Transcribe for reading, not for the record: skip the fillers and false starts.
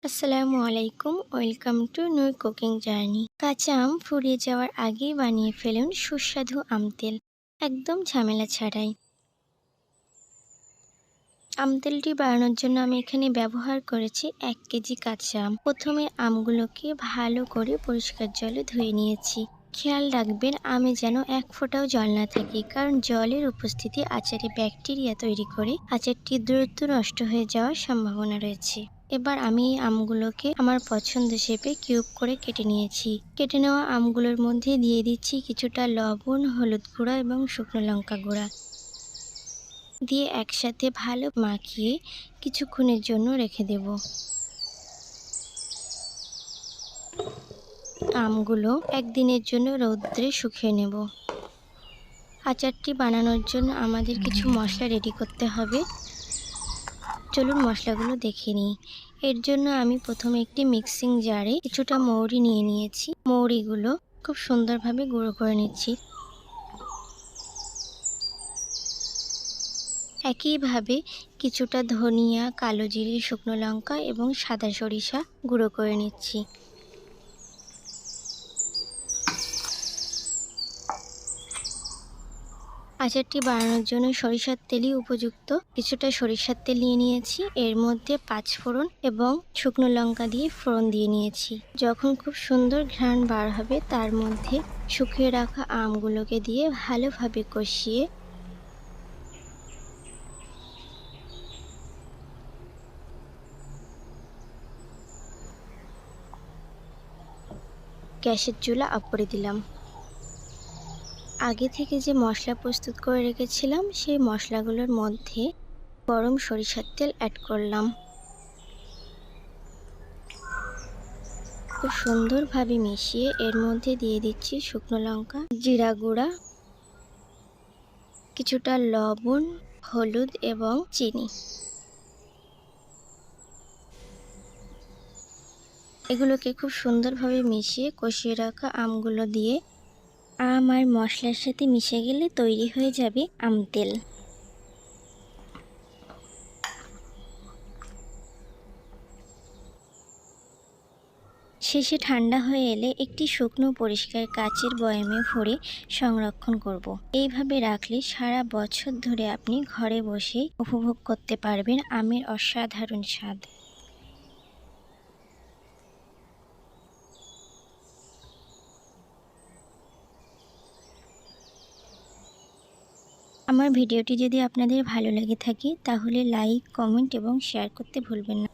আসসালামু আলাইকুম, welcome to new cooking journey. কাঁচা আম ফুরিয়ে যাওয়ার আগেই বানিয়ে ফেলুন সুস্বাদু আম তেল, একদম ঝামেলা ছাড়াই। আম তেলটি বানানোর জন্য আমি এখানে ব্যবহার করেছি 1 কেজি কাঁচা আম। প্রথমে আমগুলোকে ভালো করে পরিষ্কার জলে ধুয়ে নিয়েছি। খেয়াল রাখবেন আমে যেন এক ফোঁটাও জল না থাকে, কারণ জলের উপস্থিতি আচারে ব্যাকটেরিয়া তৈরি করে আচারটি দ্রুত নষ্ট হয়ে যাওয়ার সম্ভাবনা রয়েছে। এবার আমি এই আমগুলোকে আমার পছন্দ শেপে কিউব করে কেটে নিয়েছি। কেটে নেওয়া আমগুলোর মধ্যে দিয়ে দিচ্ছি কিছুটা লবণ, হলুদ গুঁড়া এবং শুকনো লঙ্কা গুঁড়া দিয়ে একসাথে ভালো মাখিয়ে কিছুক্ষণের জন্য রেখে দেব। আমগুলো একদিনের জন্য রৌদ্রে শুকিয়ে নেব। আচারটি বানানোর জন্য আমাদের কিছু মশলা রেডি করতে হবে। চলুন মশলাগুলো দেখে নিই। এর জন্য আমি প্রথমে একটি মিক্সিং জারে কিছুটা মৌরি নিয়ে নিয়েছি। মৌরিগুলো খুব সুন্দরভাবে গুঁড়ো করে নিচ্ছি। একইভাবে কিছুটা ধনিয়া, কালো জিরে, শুকনো লঙ্কা এবং সাদা সরিষা গুঁড়ো করে নিচ্ছি। আচারটি বানানোর জন্য সরিষার তেলই উপযুক্ত। কিছুটা সরিষার তেল নিয়ে নিয়েছি, এর মধ্যে 5 ফোড়ন এবং শুকনো লঙ্কা দিয়ে ফোড়ন দিয়ে নিয়েছি। যখন খুব সুন্দর ঘ্রাণ বার হবে তার মধ্যে শুকিয়ে রাখা আমগুলোকে দিয়ে ভালোভাবে কষিয়ে গ্যাসের চুলা অফ করে দিলাম। আগে থেকে যে মশলা প্রস্তুত করে রেখেছিলাম সেই মশলাগুলোর মধ্যে গরম সরিষার তেল অ্যাড করলাম। খুব সুন্দরভাবে মিশিয়ে এর মধ্যে দিয়ে দিচ্ছি শুকনো লঙ্কা, জিরা গুঁড়া, কিছুটা লবণ, হলুদ এবং চিনি। এগুলোকে খুব সুন্দরভাবে মিশিয়ে কষিয়ে রাখা আমগুলো দিয়ে আম আর মশলার সাথে মিশে গেলে তৈরি হয়ে যাবে আম তেল। শেষে ঠান্ডা হয়ে এলে একটি শুকনো পরিষ্কার কাচের বয়ামে ভরে সংরক্ষণ করব। এইভাবে রাখলে সারা বছর ধরে আপনি ঘরে বসে উপভোগ করতে পারবেন আমের অসাধারণ স্বাদ। আমার ভিডিওটি যদি আপনাদের ভালো লেগে থাকে তাহলে লাইক, কমেন্ট এবং শেয়ার করতে ভুলবেন না।